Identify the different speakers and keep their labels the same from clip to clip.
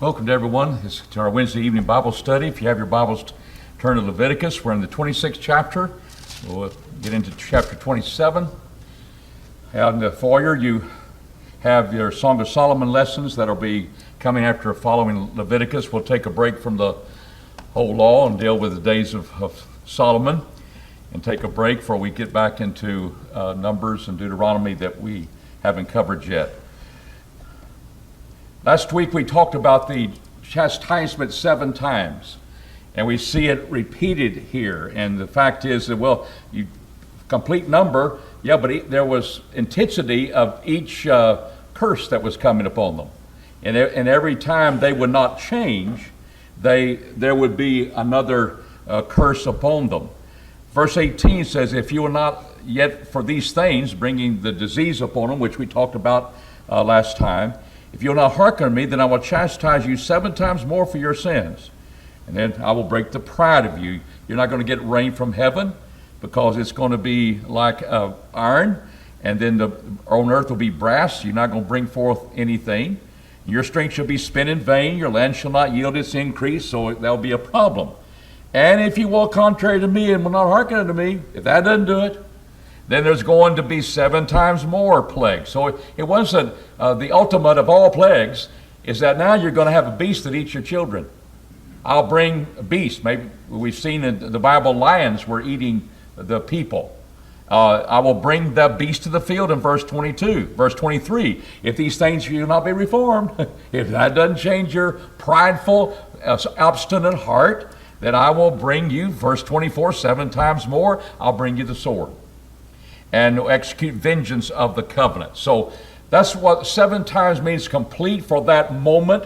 Speaker 1: Welcome to everyone to our Wednesday evening Bible study. If you have your Bibles, turn to Leviticus. We're in the 26th chapter. We'll get into chapter 27. Out in the foyer, you have your Song of Solomon lessons that'll be coming after following Leviticus. We'll take a break from the whole law and deal with the days of Solomon and take a break before we get back into Numbers and Deuteronomy that we haven't covered yet. Last week we talked about the chastisement 7 times, and we see it repeated here. And the fact is that, well, you complete number, yeah, but there was intensity of each curse that was coming upon them. And every time they would not change, there would be another curse upon them. Verse 18 says, if you will not yet for these things, bringing the disease upon them, which we talked about last time, if you will not hearken to me, then I will chastise you 7 times more for your sins. And then I will break the pride of you. You're not going to get rain from heaven because it's going to be like iron. And then on earth will be brass. You're not going to bring forth anything. Your strength shall be spent in vain. Your land shall not yield its increase. So that'll be a problem. And if you walk contrary to me and will not hearken unto me, if that doesn't do it, then there's going to be 7 times more plagues. So it wasn't the ultimate of all plagues, is that now you're going to have a beast that eats your children. I'll bring a beast. Maybe we've seen in the Bible lions were eating the people. I will bring the beast to the field in verse 22. Verse 23, if these things you will not be reformed, if that doesn't change your prideful, obstinate heart, then I will bring you, verse 24, 7 times more, I'll bring you the sword and execute vengeance of the covenant. So that's what 7 times means, complete for that moment,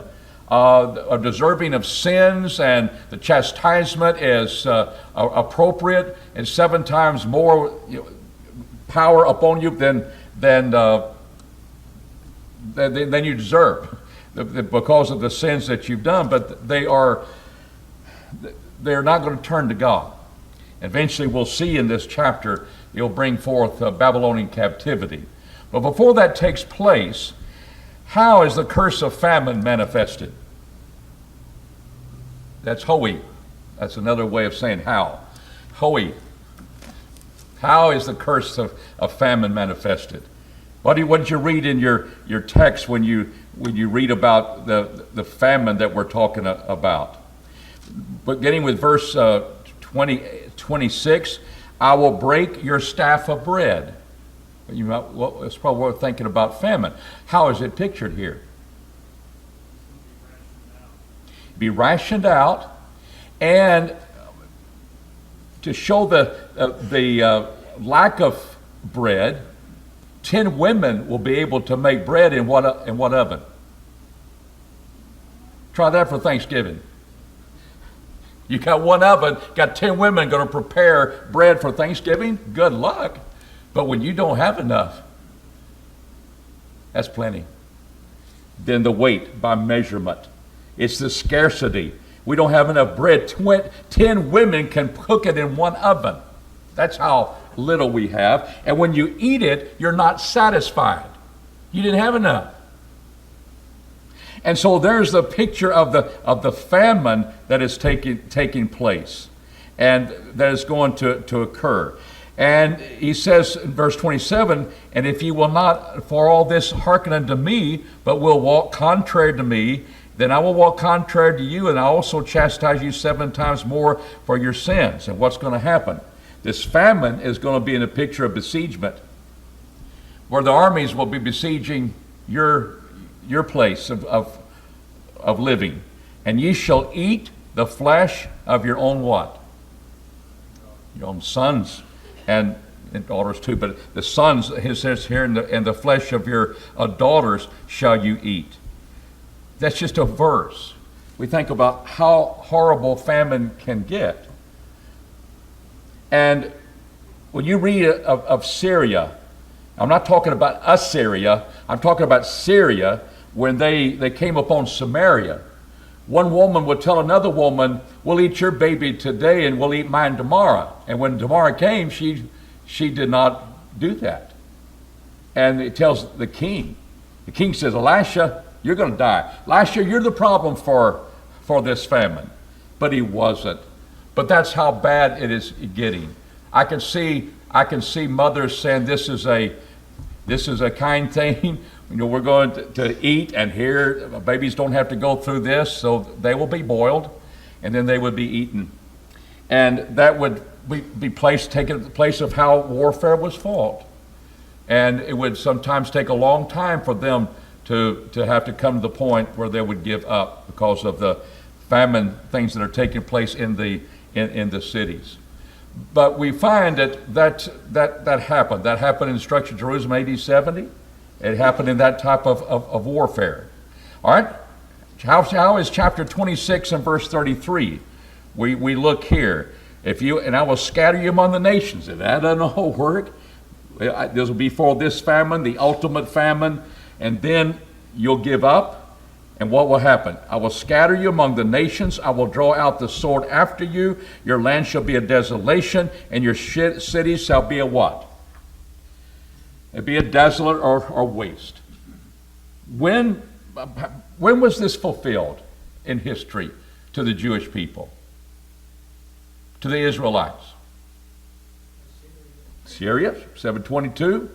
Speaker 1: deserving of sins, and the chastisement is appropriate, and 7 times more power upon you than you deserve because of the sins that you've done. But they're not going to turn to God. Eventually we'll see in this chapter he'll bring forth Babylonian captivity. But before that takes place, how is the curse of famine manifested? That's Hoey. That's another way of saying how. Hoey. How is the curse of famine manifested? What did you read in your text when you read about the famine that we're talking about? Beginning with verse 26, I will break your staff of bread. That's probably what we're thinking about famine. How is it pictured here? Be rationed out, and to show the lack of bread, 10 women will be able to make bread in what oven? Try that for Thanksgiving. You got one oven, got 10 women going to prepare bread for Thanksgiving. Good luck. But when you don't have enough, that's plenty. Then the weight by measurement. It's the scarcity. We don't have enough bread. 10 women can cook it in one oven. That's how little we have. And when you eat it, you're not satisfied. You didn't have enough. And so there's the picture of the famine that is taking place, and that is going to occur. And he says in verse 27, and if you will not for all this hearken unto me, but will walk contrary to me, then I will walk contrary to you, and I also chastise you 7 times more for your sins. And what's going to happen? This famine is going to be in a picture of besiegement, where the armies will be besieging your place of living. And ye shall eat the flesh of your own what? Your own sons and daughters too, but the sons, it says here, and the flesh of your daughters shall you eat. That's just a verse. We think about how horrible famine can get. And when you read of Syria, I'm not talking about Assyria, I'm talking about Syria. When they came upon Samaria, one woman would tell another woman, we'll eat your baby today and we'll eat mine tomorrow. And when tomorrow came, she did not do that. And it tells the king says, Elisha, You're going to die. Last year, you're the problem for this famine. But he wasn't. But that's how bad it is getting. I can see mothers saying this is a kind thing. We're going to eat, and here babies don't have to go through this, so they will be boiled, and then they would be eaten. And that would be taking the place of how warfare was fought. And it would sometimes take a long time for them to have to come to the point where they would give up because of the famine things that are taking place in the cities. But we find that happened. That happened in destruction of Jerusalem AD 70. It happened in that type of warfare. All right? How is chapter 26 and verse 33? We look here. And I will scatter you among the nations. If that doesn't all work, this will be for this famine, the ultimate famine, and then you'll give up. And what will happen? I will scatter you among the nations. I will draw out the sword after you. Your land shall be a desolation, and your cities shall be a what? It'll be a desolate or waste. When was this fulfilled in history to the Jewish people? To the Israelites? Syria, 722.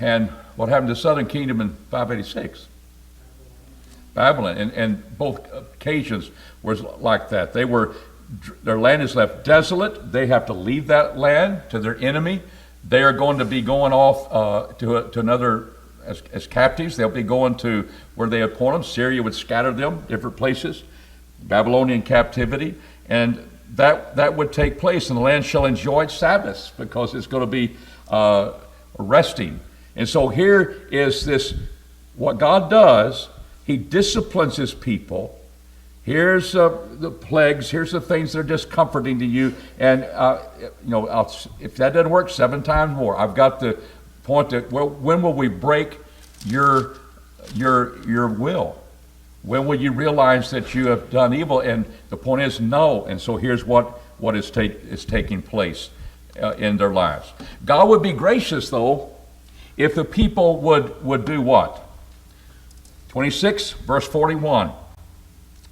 Speaker 1: And what happened to the southern kingdom in 586? Babylon, and both occasions was like that. Their land is left desolate. They have to leave that land to their enemy. They are going to be going off to another as captives. They'll be going to where they appoint them. Syria would scatter them different places. Babylonian captivity, and that would take place. And the land shall enjoy its Sabbaths because it's going to be resting. And so here is this: what God does. He disciplines his people. Here's the plagues. Here's the things that are discomforting to you. And if that doesn't work, 7 times more. I've got the point that when will we break your will? When will you realize that you have done evil? And the point is no. And so here's what is taking place in their lives. God would be gracious though if the people would do what? 26, verse 41.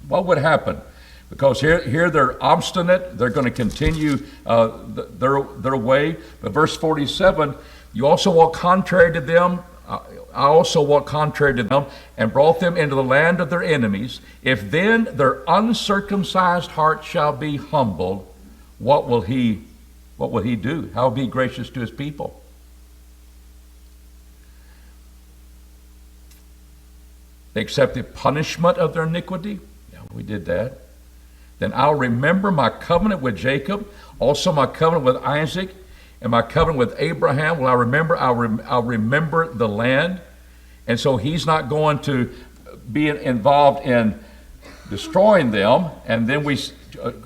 Speaker 1: What would happen? Because here they're obstinate. They're going to continue their way. But verse 47, you also walk contrary to them. I also walked contrary to them and brought them into the land of their enemies. If then their uncircumcised heart shall be humbled, what will he do? How will he be gracious to his people? They accept the punishment of their iniquity. Yeah, we did that. Then I'll remember my covenant with Jacob, also my covenant with Isaac, and my covenant with Abraham. Will I remember? I'll remember the land. And so he's not going to be involved in destroying them. And then we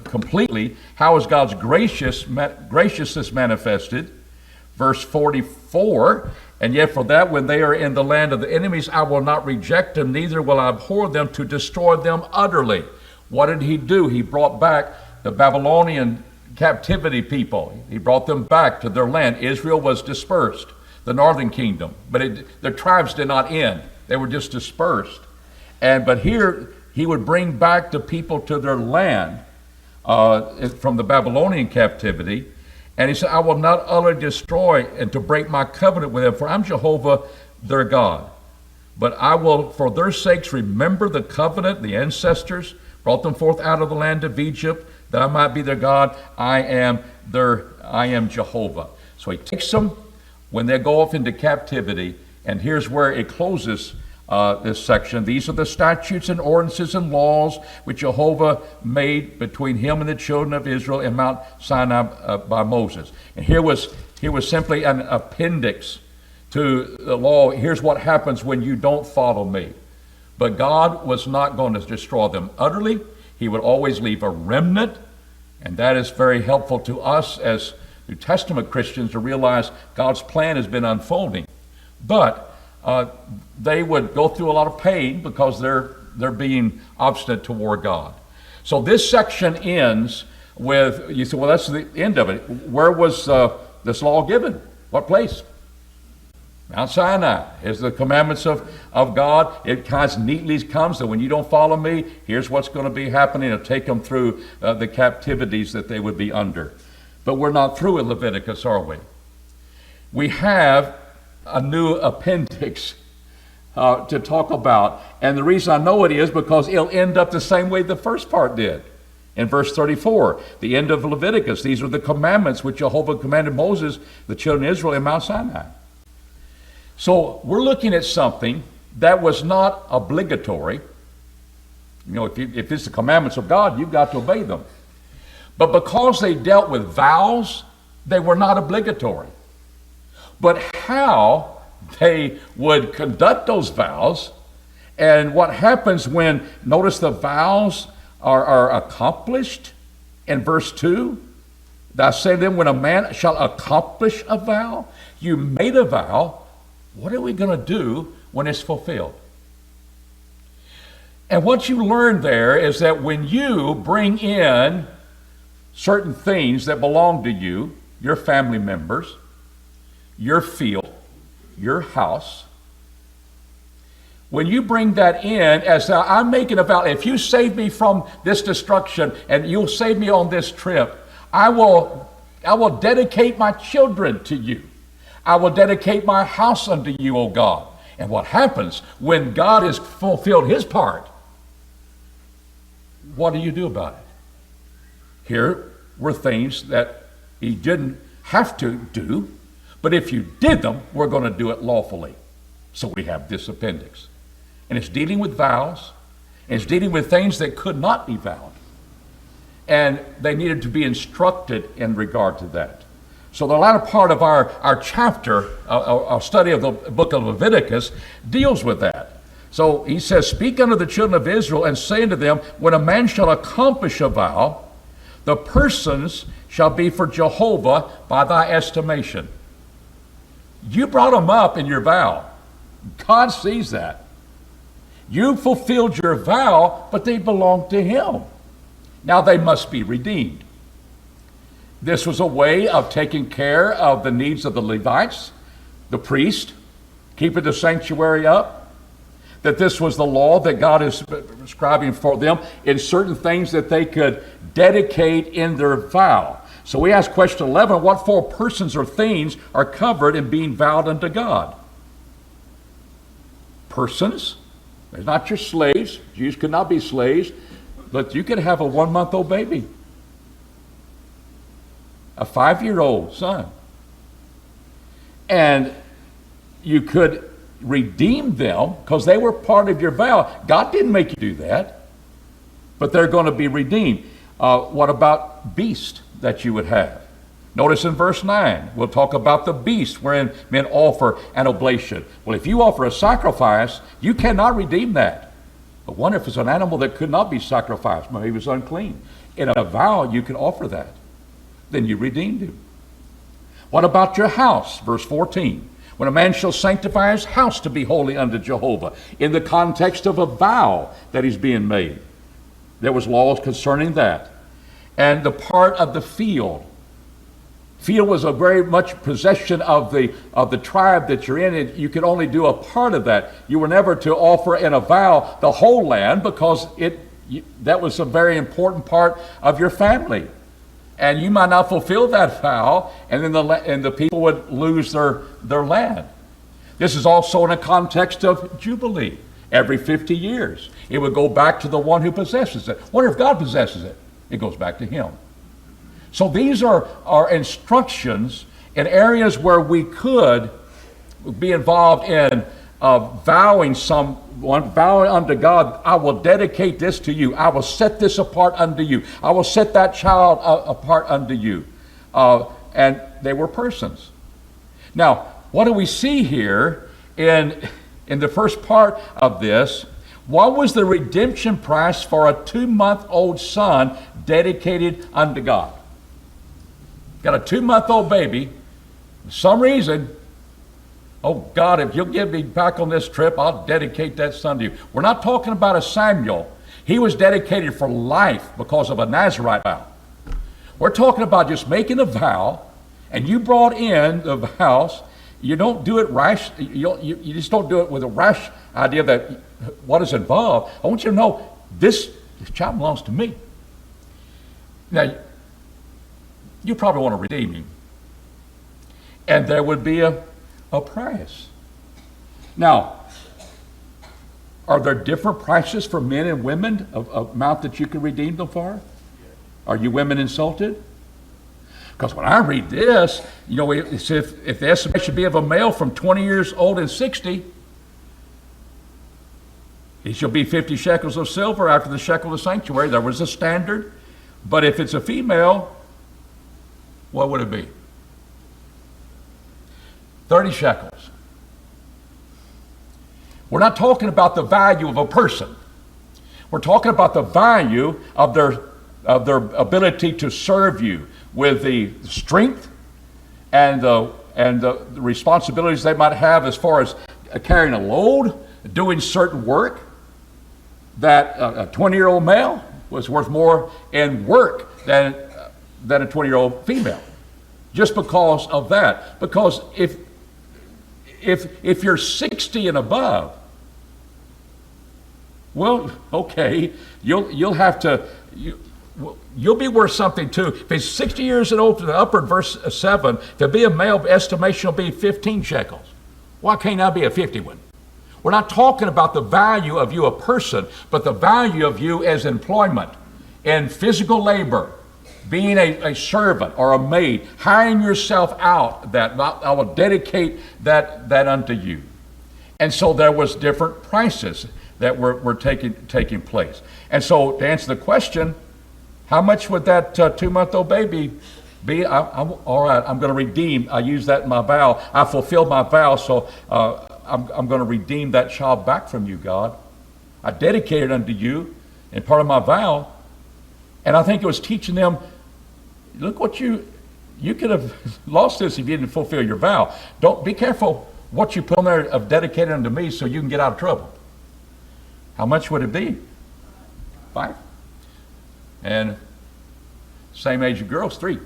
Speaker 1: completely, how is God's graciousness manifested? Verse 44, and yet for that when they are in the land of the enemies, I will not reject them, neither will I abhor them to destroy them utterly. What did he do? He brought back the Babylonian captivity people. He brought them back to their land. Israel was dispersed, the northern kingdom, but the tribes did not end. They were just dispersed. But here he would bring back the people to their land from the Babylonian captivity. And he said, I will not utterly destroy and to break my covenant with them, for I'm Jehovah their God. But I will, for their sakes, remember the covenant, the ancestors, brought them forth out of the land of Egypt, that I might be their God. I am Jehovah. So he takes them when they go off into captivity, and here's where it closes this section. These are the statutes and ordinances and laws which Jehovah made between him and the children of Israel in Mount Sinai by Moses. And here was simply an appendix to the law. Here's what happens when you don't follow me. But God was not going to destroy them utterly. He would always leave a remnant, and that is very helpful to us as New Testament Christians to realize God's plan has been unfolding. But they would go through a lot of pain because they're being obstinate toward God. So this section ends with, you say, well, that's the end of it. Where was this law given? What place? Mount Sinai is the commandments of God. It kind of neatly comes that when you don't follow me, here's what's going to be happening. It'll take them through the captivities that they would be under. But we're not through with Leviticus, are we? We have a new appendix to talk about. And the reason I know it is because it'll end up the same way the first part did. In verse 34, the end of Leviticus, these are the commandments which Jehovah commanded Moses, the children of Israel, in Mount Sinai. So we're looking at something that was not obligatory. You know, if it's the commandments of God, you've got to obey them. But because they dealt with vows, they were not obligatory. But how they would conduct those vows, and what happens when, notice the vows are accomplished in verse 2. I say to them, when a man shall accomplish a vow, you made a vow, what are we going to do when it's fulfilled? And what you learn there is that when you bring in certain things that belong to you, your family members, your field, your house, when you bring that in as I'm making a vow, if you save me from this destruction and you'll save me on this trip, I will dedicate my children to you. I will dedicate my house unto you, O God. And what happens when God has fulfilled his part? What do you do about it? Here were things that he didn't have to do, but if you did them, we're going to do it lawfully. So we have this appendix. And it's dealing with vows, and it's dealing with things that could not be vowed. And they needed to be instructed in regard to that. So the latter part of our chapter, our study of the book of Leviticus, deals with that. So he says, speak unto the children of Israel, and say unto them, when a man shall accomplish a vow, the persons shall be for Jehovah by thy estimation. You brought them up in your vow. God sees that. You fulfilled your vow, but they belong to him. Now they must be redeemed. This was a way of taking care of the needs of the Levites, the priest, keeping the sanctuary up. That this was the law that God is prescribing for them in certain things that they could dedicate in their vow. So we ask question 11, what four persons or things are covered in being vowed unto God? Persons. They're not your slaves. Jews could not be slaves. But you could have a 1-month-old baby. A 5-year-old son. And you could redeem them because they were part of your vow. God didn't make you do that, but they're going to be redeemed. What about beast that you would have? Notice in verse 9, we'll talk about the beast wherein men offer an oblation. Well, if you offer a sacrifice, you cannot redeem that. But what if it's an animal that could not be sacrificed? Maybe it was unclean. In a vow, you can offer that. Then you redeemed him. What about your house? Verse 14. When a man shall sanctify his house to be holy unto Jehovah, in the context of a vow that is being made. There was laws concerning that. And the part of the field. Field was a very much possession of the tribe that you're in, and you could only do a part of that. You were never to offer in a vow the whole land because that was a very important part of your family. And you might not fulfill that vow, and then the people would lose their land. This is also in a context of Jubilee. Every 50 years, it would go back to the one who possesses it. What if God possesses it? It goes back to him. So these are instructions in areas where we could be involved in vowing unto God, I will dedicate this to you. I will set this apart unto you. I will set that child apart unto you. And they were persons. Now, what do we see here in the first part of this? What was the redemption price for a 2-month-old son dedicated unto God? Got a 2-month-old baby. For some reason, oh God, if you'll get me back on this trip, I'll dedicate that son to you. We're not talking about a Samuel. He was dedicated for life because of a Nazirite vow. We're talking about just making a vow, and you brought in the vows. you don't do it rash. You just don't do it with a rash idea that what is involved. I want you to know this child belongs to me. Now, you probably want to redeem him. And there would be a price. Now, are there different prices for men and women of amount that you can redeem them for? Are you women insulted? Because when I read this, it's if the estimation be of a male from 20 years old and 60, he shall be 50 shekels of silver after the shekel of the sanctuary. There was a standard. But if it's a female, what would it be? 30 shekels. We're not talking about the value of a person. We're talking about the value of their ability to serve you with the strength and the responsibilities they might have as far as carrying a load, doing certain work. That a 20-year-old male was worth more in work than a 20-year-old female, just because of that. Because if you're 60 and above, well, okay, you'll have to you'll be worth something too. If he's 60 years and old, to the upward, verse 7, to be a male, estimation will be 15 shekels. Why can't I be a 50 one? We're not talking about the value of you a person, but the value of you as employment in physical labor, being a servant or a maid, hiring yourself out, that I will dedicate that unto you. And so there was different prices that were taking place. And so to answer the question, how much would that 2-month-old baby be? All right, I'm going to redeem. I use that in my vow. I fulfilled my vow, so I'm going to redeem that child back from you, God. I dedicated unto you in part of my vow. And I think it was teaching them, look what you could have lost this if you didn't fulfill your vow. Don't be careful what you put on there of dedicated unto me so you can get out of trouble. How much would it be? 5. And same age of girls, 3.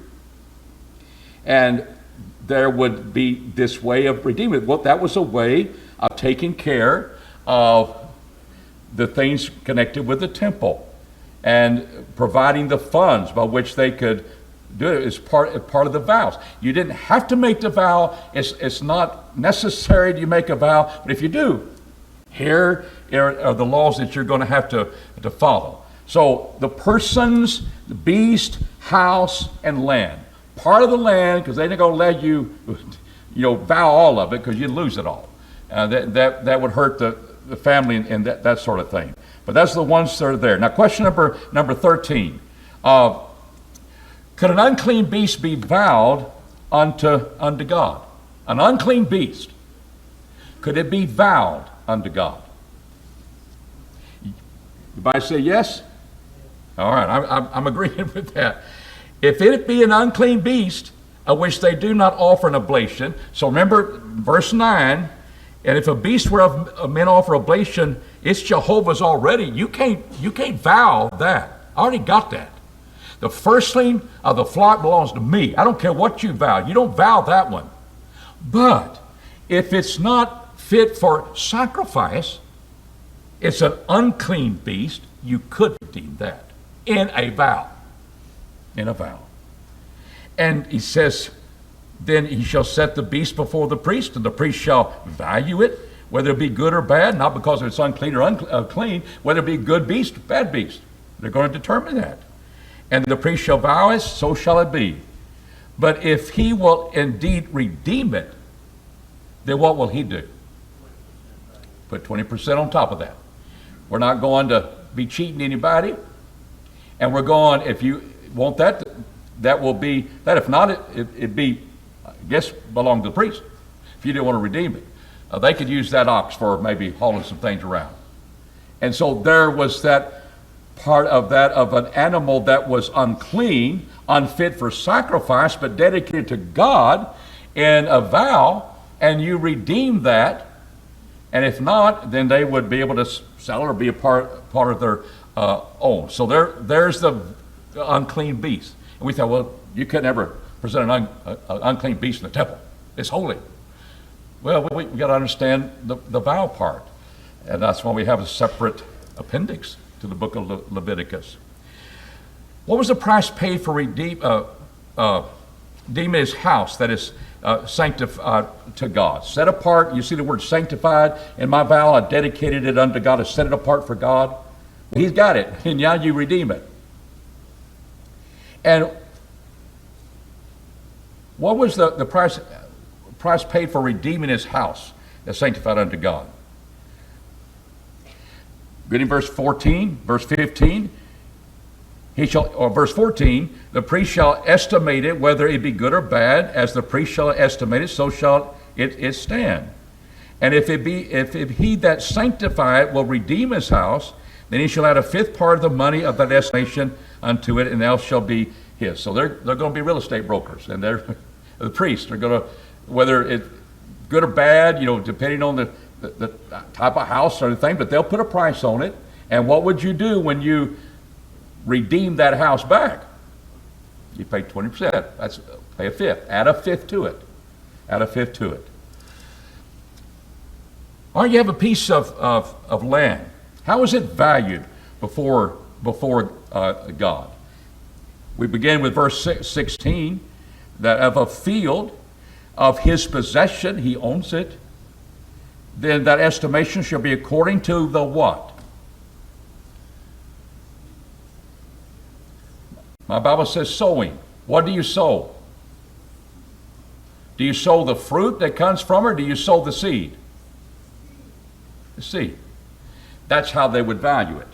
Speaker 1: And there would be this way of redeeming. Well, that was a way of taking care of the things connected with the temple and providing the funds by which they could do it as part of the vows. You didn't have to make the vow. It's not necessary you make a vow, but if you do, here are the laws that you're going to have to follow. So the persons, the beast, house, and land. Part of the land, because they ain't going to let you vow all of it, because you'd lose it all. That would hurt the family and that sort of thing. But that's the ones that are there. Now, question number 13. Could an unclean beast be vowed unto God? An unclean beast. Could it be vowed unto God? Everybody say yes? All right, I'm agreeing with that. If it be an unclean beast, of which they do not offer an oblation. So remember verse 9, and if a beast whereof men offer oblation, it's Jehovah's already. You can't vow that. I already got that. The firstling of the flock belongs to me. I don't care what you vow. You don't vow that one. But if it's not fit for sacrifice, it's an unclean beast, you could redeem that in a vow. In a vow. And he says, then he shall set the beast before the priest, and the priest shall value it, whether it be good or bad, not because it's unclean or unclean, whether it be good beast or bad beast. They're going to determine that. And the priest shall vow it, so shall it be. But if he will indeed redeem it, then what will he do? Put 20% on top of that. We're not going to be cheating anybody. And we're going, if you want that, that will be, that if not, it'd be, I guess, belong to the priest. If you didn't want to redeem it. They could use that ox for maybe hauling some things around. And so there was that part of that of an animal that was unclean, unfit for sacrifice, but dedicated to God in a vow, and you redeem that. And if not, then they would be able to sell it or be a part of their own. So there's the unclean beast. And we thought, well, you could never present an unclean beast in the temple. It's holy. Well, we got to understand the vow part. And that's why we have a separate appendix to the book of Leviticus. What was the price paid for redeeming his house that is sanctified to God? Set apart. You see the word sanctified. In my vow, I dedicated it unto God. I set it apart for God. He's got it, and now you redeem it. And what was the price paid for redeeming his house that's sanctified unto God? Good in verse 14, verse 15. Verse 14, the priest shall estimate it, whether it be good or bad, as the priest shall estimate it, so shall it stand. And if he that sanctifieth will redeem his house, then he shall add a fifth part of the money of that estimation unto it, and else shall be his. So they're going to be real estate brokers, and they're the priests. They're going to, whether it's good or bad, depending on the type of house or anything, but they'll put a price on it. And what would you do when you redeem that house back? You pay 20%. That's pay a fifth. Add a fifth to it. Add a fifth to it. Or you have a piece of land. How is it valued before God? We begin with verse 16, that of a field of his possession, he owns it, then that estimation shall be according to the what? My Bible says sowing. What do you sow? Do you sow the fruit that comes from it, or do you sow the seed? The seed. That's how they would value it.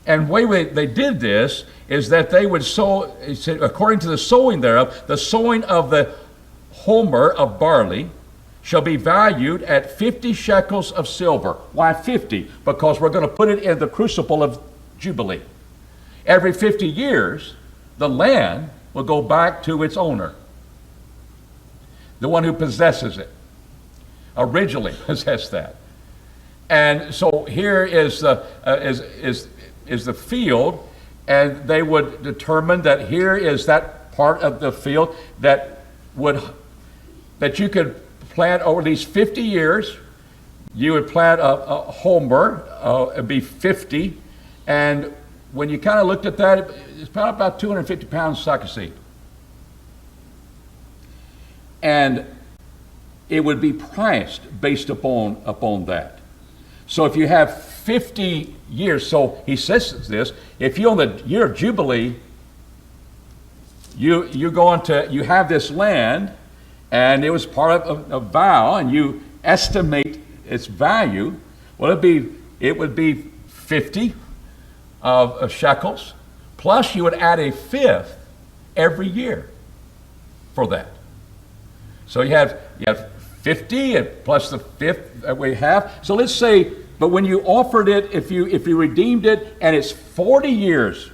Speaker 1: And the way they did this is that they would sow, according to the sowing thereof, the sowing of the homer of barley shall be valued at 50 shekels of silver. Why 50? Because we're going to put it in the crucible of Jubilee. Every 50 years, the land will go back to its owner, the one who possesses it, originally possessed that. And so here is the field, and they would determine that here is that part of the field that you could plant over these 50 years. You would plant a homer, it'd be 50, and when you kind of looked at that, it's about 250 pounds of sack of seed. And it would be priced based upon that. So if you have 50 years, so he says this, if you on the year of Jubilee, you have this land, and it was part of a vow, and you estimate its value. Well, it would be 50 of shekels, plus you would add a fifth every year for that. So you have 50 and plus the fifth that we have. So let's say, but when you offered it, if you redeemed it, and it's 40 years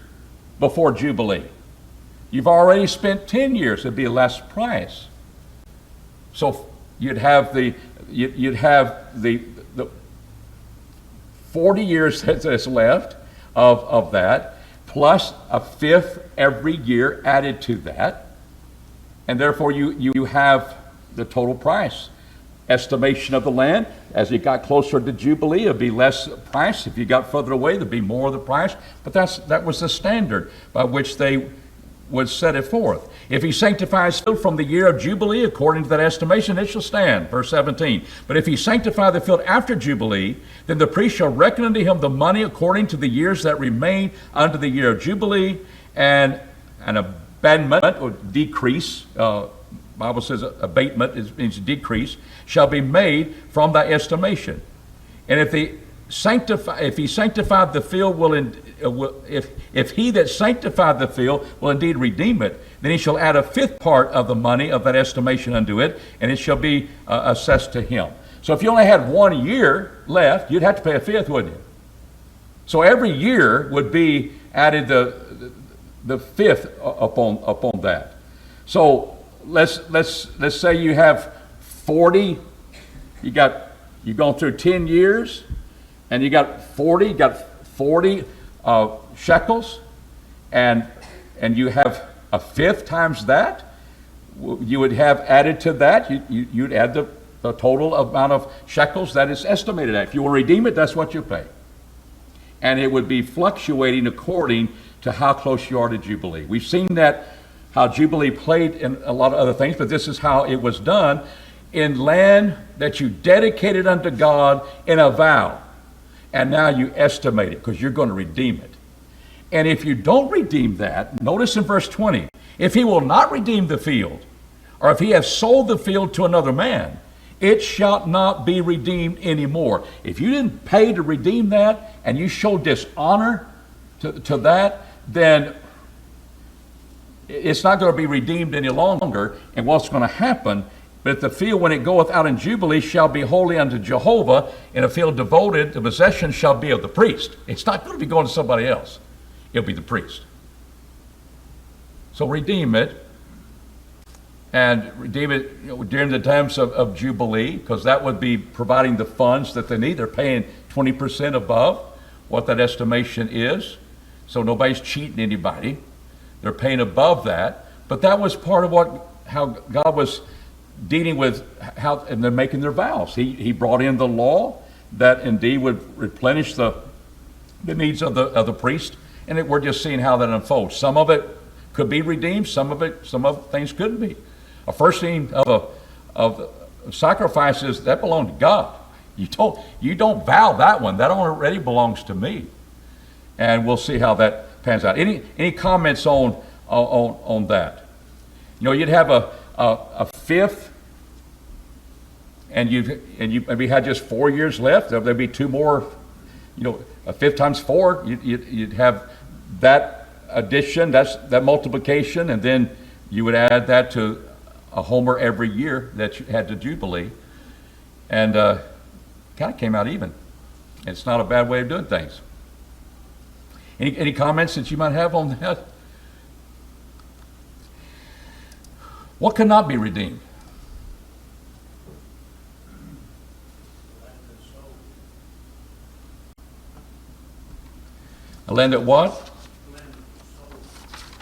Speaker 1: before Jubilee, you've already spent 10 years. It'd be a less price. So you'd have the 40 years that's left of that, plus a fifth every year added to that, and therefore you have the total price. Estimation of the land, as you got closer to Jubilee, it'd be less price. If you got further away, there'd be more of the price. But that was the standard by which they would set it forth. If he sanctifies field from the year of Jubilee, according to that estimation, it shall stand. Verse 17. But if he sanctify the field after Jubilee, then the priest shall reckon unto him the money according to the years that remain unto the year of Jubilee, and an abandonment or decrease. Bible says abatement means decrease, shall be made from thy estimation. And if he sanctified the field if he that sanctified the field will indeed redeem it, then he shall add a fifth part of the money of that estimation unto it, and it shall be assessed to him. So if you only had 1 year left, you'd have to pay a fifth, wouldn't you? So every year would be added the fifth upon that. So let's say you have 40. You've gone through 10 years, and you got 40 shekels, and you have a fifth times that. You would have added to that. You'd add the total amount of shekels that is estimated at. If you will redeem it, that's what you pay. And it would be fluctuating according to how close you are to Jubilee. We've seen that, how Jubilee played in a lot of other things, but this is how it was done in land that you dedicated unto God in a vow. And now you estimate it because you're going to redeem it. And if you don't redeem that, notice in verse 20, if he will not redeem the field, or if he has sold the field to another man, it shall not be redeemed anymore. If you didn't pay to redeem that, and you show dishonor to that, then it's not going to be redeemed any longer. And what's going to happen, but the field, when it goeth out in Jubilee, shall be holy unto Jehovah, and a field devoted, the possession shall be of the priest. It's not going to be going to somebody else. It'll be the priest. So redeem it, and redeem it during the times of Jubilee, because that would be providing the funds that they need. They're paying 20% above what that estimation is, so nobody's cheating anybody. They're paying above that, but that was part of how God was dealing with how, and they're making their vows. He brought in the law that indeed would replenish the needs of the priest, and we're just seeing how that unfolds. Some of it could be redeemed, some of things couldn't be. A firstling of sacrifices that belong to God. You don't vow that one. That already belongs to me. And we'll see how that pans out. Any comments on that? You know, you'd have a fifth, and you maybe had just 4 years left. There'd be 2 more. You know, a fifth times 4. You'd have that addition. That's that multiplication, and then you would add that to a homer every year that you had to Jubilee, and kind of came out even. It's not a bad way of doing things. Any comments that you might have on that? What cannot be redeemed? A land that what?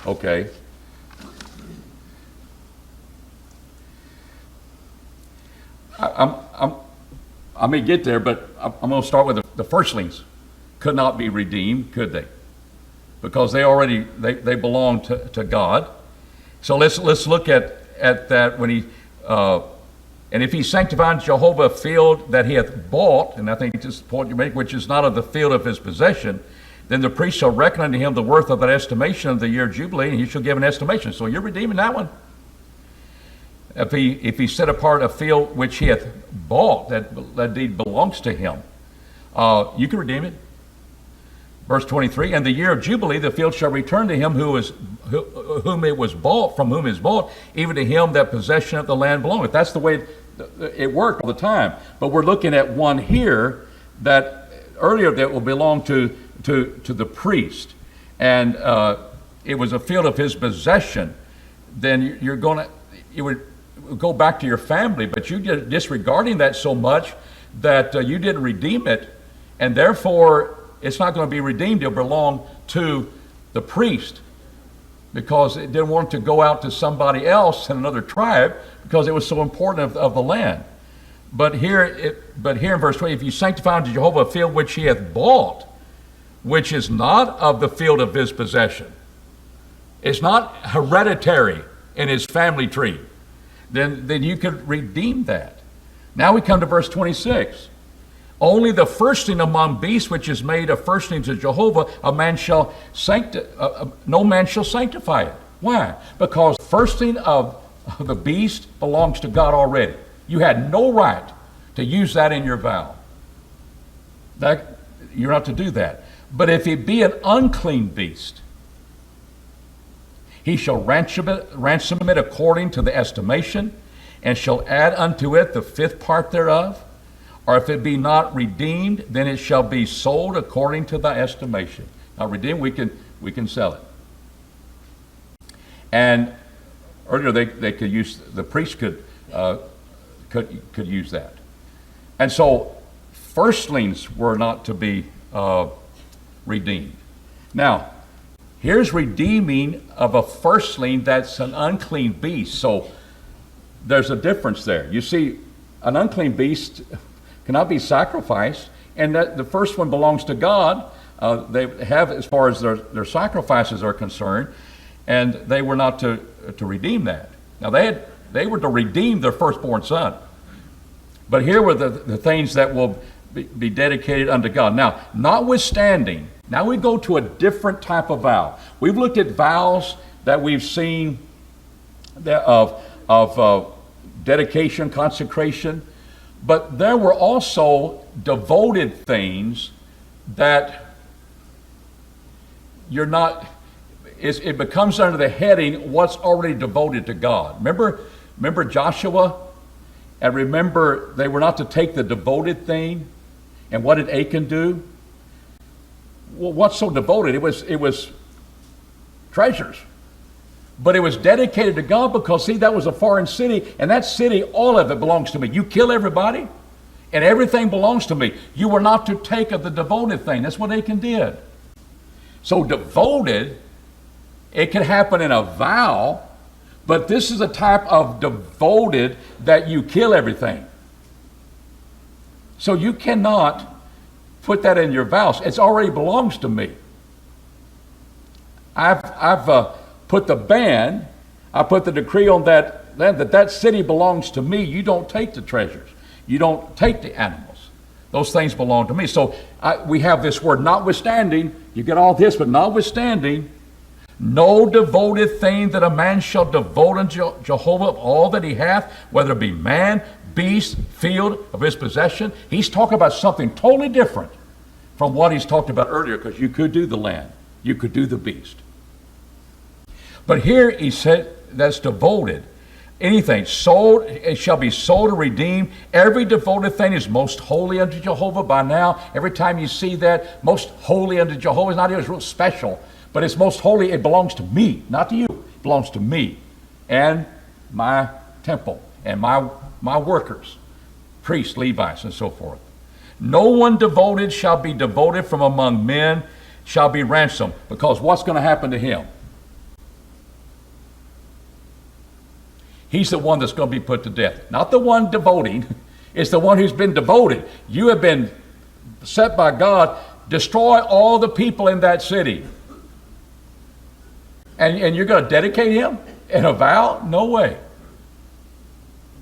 Speaker 1: Okay. I may get there, but I'm going to start with the firstlings. Could not be redeemed, could they? Because they belong to God. So let's look at that when he and if he sanctified Jehovah a field that he hath bought, and I think this is the point you make, which is not of the field of his possession, then the priest shall reckon unto him the worth of that estimation of the year of Jubilee, and he shall give an estimation. So you're redeeming that one. If he set apart a field which he hath bought, that deed belongs to him, you can redeem it. Verse 23, and the year of Jubilee, the field shall return to him whom it was bought, from whom it is bought, even to him that possession of the land belongeth. That's the way it worked all the time. But we're looking at one here that earlier that will belong to the priest, and it was a field of his possession. Then it would go back to your family, but you did disregarding that so much that you didn't redeem it, and therefore it's not going to be redeemed. It'll belong to the priest, because it didn't want to go out to somebody else in another tribe, because it was so important of the land. But here in verse 20, if you sanctify unto Jehovah a field which he hath bought, which is not of the field of his possession, it's not hereditary in his family tree, then you could redeem that. Now we come to verse 26. Only the firstling among beasts which is made a firstling to Jehovah, no man shall sanctify it. Why? Because firstling of the beast belongs to God already. You had no right to use that in your vow. You're not to do that. But if it be an unclean beast, he shall ransom it according to the estimation, and shall add unto it the fifth part thereof. Or if it be not redeemed, then it shall be sold according to the estimation. Now redeemed, we can sell it. And earlier they could use, the priest could use that. And so firstlings were not to be redeemed. Now, here's redeeming of a firstling that's an unclean beast. So there's a difference there. You see, an unclean beast cannot be sacrificed, and that the first one belongs to God. They have, as far as their sacrifices are concerned, and they were not to redeem that. Now they were to redeem their firstborn son, but here were the things that will be dedicated unto God. Now, notwithstanding, now we go to a different type of vow. We've looked at vows that we've seen of dedication, consecration, but there were also devoted things that you're not, it becomes under the heading what's already devoted to God. Remember Joshua? And remember, they were not to take the devoted thing. And what did Achan do? Well, what's so devoted? It was treasures. But it was dedicated to God because, see, that was a foreign city, and that city, all of it belongs to me. You kill everybody, and everything belongs to me. You were not to take of the devoted thing. That's what Achan did. So devoted, it can happen in a vow, but this is a type of devoted that you kill everything. So you cannot put that in your vows. It already belongs to me. I've put the ban, I put the decree on that land that city belongs to me. You don't take the treasures. You don't take the animals. Those things belong to me. So we have this word, notwithstanding. You get all this, but notwithstanding, no devoted thing that a man shall devote unto Jehovah of all that he hath, whether it be man, beast, field of his possession. He's talking about something totally different from what he's talked about earlier, because you could do the land, you could do the beast. But here he said that's devoted. Anything sold, it shall be sold or redeemed. Every devoted thing is most holy unto Jehovah. By now, every time you see that, most holy unto Jehovah, is not even real special, but it's most holy. It belongs to me, not to you. It belongs to me and my temple and my workers, priests, Levites, and so forth. No one devoted shall be devoted from among men, shall be ransomed, because what's going to happen to him? He's the one that's going to be put to death. Not the one devoting. It's the one who's been devoted. You have been set by God. Destroy all the people in that city. And you're going to dedicate him in a vow? No way.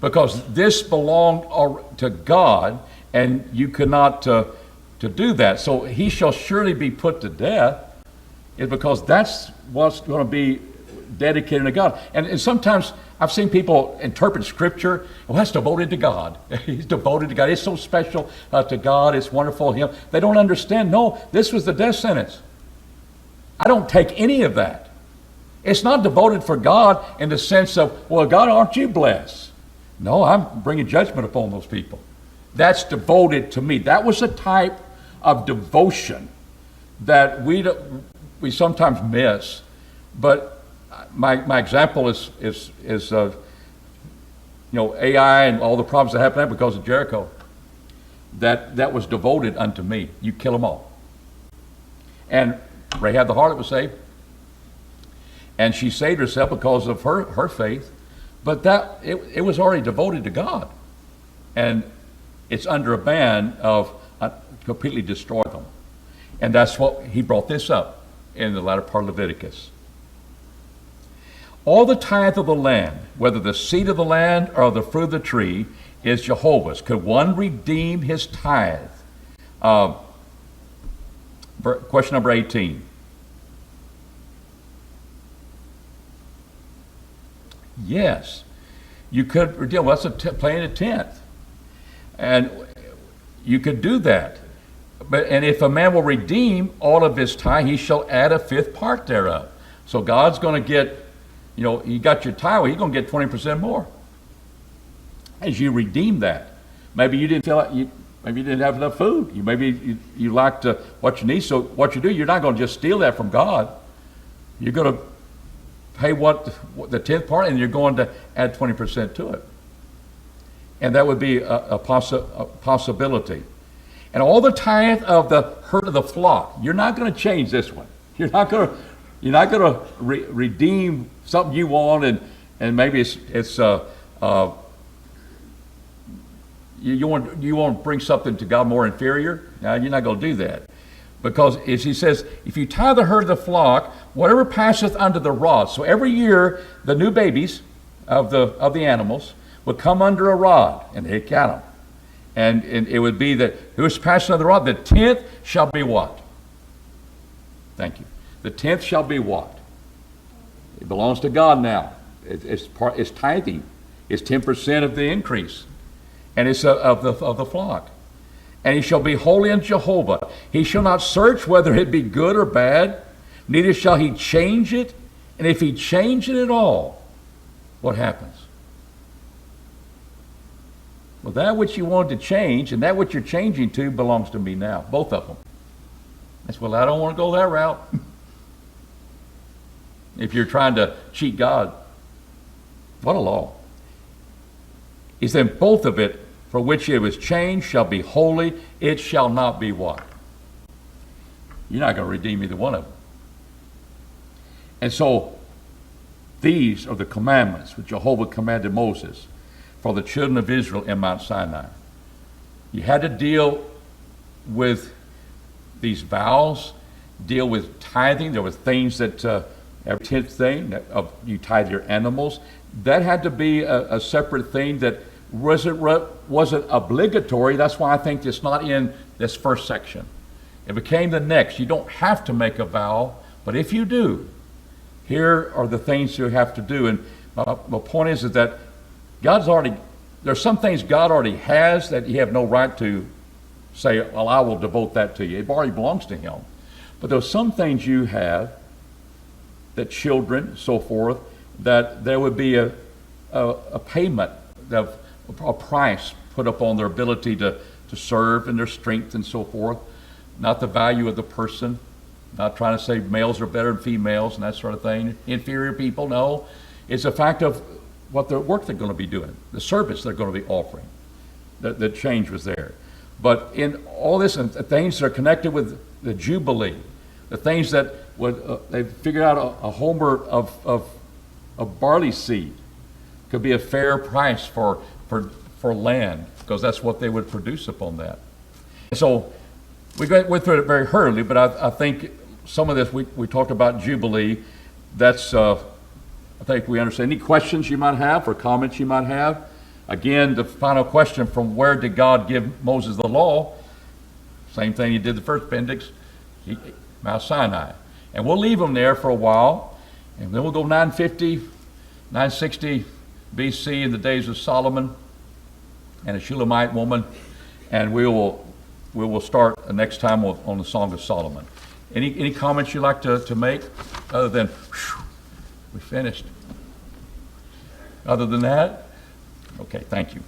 Speaker 1: Because this belonged to God, and you cannot to do that. So he shall surely be put to death, is because that's what's going to be dedicated to God. And sometimes I've seen people interpret Scripture, well, that's devoted to God. He's devoted to God. It's so special to God. It's wonderful to him. They don't understand. No, this was the death sentence. I don't take any of that. It's not devoted for God in the sense of, well, God, aren't you blessed? No, I'm bringing judgment upon those people. That's devoted to me. That was a type of devotion that we sometimes miss. But my example is AI and all the problems that happened because of Jericho. That was devoted unto me. You kill them all. And Rahab the harlot was saved. And she saved herself because of her faith. But it was already devoted to God. And it's under a ban of completely destroy them. And that's what he brought this up in the latter part of Leviticus. All the tithe of the land, whether the seed of the land or the fruit of the tree, is Jehovah's. Could one redeem his tithe? Question number 18. Yes, you could redeem. Well, that's paying a tenth, and you could do that. And if a man will redeem all of his tithe, he shall add a fifth part thereof. So God's going to get, you got your tithe, well, he's going to get 20% more as you redeem that. Maybe you didn't feel like maybe you didn't have enough food. You lacked what you need. So what you do, you're not going to just steal that from God. You're going to pay what the 10th part, and you're going to add 20% to it. And that would be a possibility. And all the tithe of the herd of the flock, you're not going to change this one. You're not going to redeem something you want, and maybe it's You want to bring something to God more inferior? No, you're not going to do that. Because as he says, if you tie the herd of the flock, whatever passeth under the rod. So every year, the new babies of the animals would come under a rod, and they'd count them. And it would be that who's passing under the rod, the 10th shall be what? Thank you. The 10th shall be what? It belongs to God now. It's tithing. It's 10% of the increase. And it's of the flock. And he shall be holy unto Jehovah. He shall not search whether it be good or bad, neither shall he change it. And if he change it at all, what happens? Well, that which you wanted to change and that which you're changing to belongs to me now, both of them. That's, well, I don't want to go that route. If you're trying to cheat God, what a law. He said, both of it, for which it was changed, shall be holy. It shall not be what? You're not going to redeem either one of them. And so, these are the commandments which Jehovah commanded Moses for the children of Israel in Mount Sinai. You had to deal with these vows, deal with tithing. There were things that, every 10th thing, you tithe your animals. That had to be a separate thing that wasn't obligatory. That's why I think it's not in this first section. It became the next. You don't have to make a vow, but if you do, here are the things you have to do. And my point is that there's some things God already has that you have no right to say, well, I will devote that to you. It already belongs to him. But there's some things you have, that children, so forth, that there would be a payment, a price put upon their ability to serve and their strength and so forth. Not the value of the person, not trying to say males are better than females and that sort of thing. Inferior people, no. It's a fact of what the work they're going to be doing, the service they're going to be offering. The change was there. But in all this, and things that are connected with the Jubilee, the things that they figured out a homer of barley seed could be a fair price for land, because that's what they would produce upon that. So we went through it very hurriedly, but I think some of this, we talked about Jubilee. That's, I think we understand. Any questions you might have or comments you might have? Again, the final question, from where did God give Moses the law? Same thing he did the first appendix, Mount Sinai. And we'll leave them there for a while, and then we'll go 960 BC in the days of Solomon and a Shulamite woman, and we will start next time on the Song of Solomon. Any comments you'd like to make other than, we finished? Other than that? Okay, thank you.